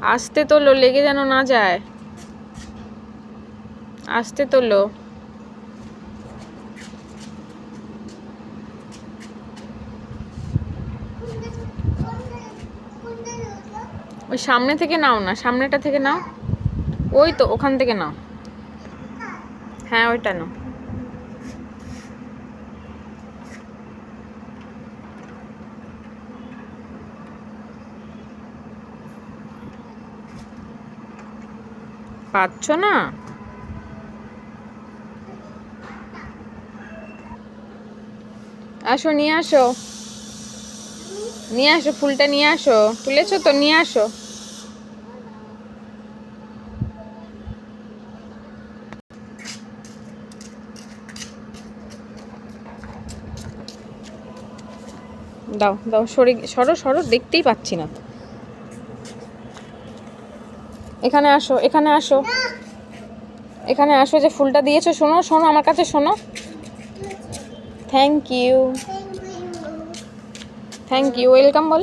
আস্তে তোলো, লেগে যেন না যায়। আস্তে তোলো। ওই সামনে থেকে নাও না, সামনেটা থেকে নাও। ওই তো ওখান থেকে নাও। হ্যাঁ ওইটা নাও। পাচ্ছ না? আসো নিয়ে আসো, নিয়ে আসো ফুলটা নিয়ে আসো। তুলেছো তো, নিয়ে আসো। দাও দাও, সরে সরো সরো, দেখতেই পাচ্ছি না তো। এখানে আসো, এখানে আসো, এখানে আসো, যে ফুলটা দিয়েছো। শোনো শোনো, আমার কাছে শোনো। Thank you, thank you, welcome ball.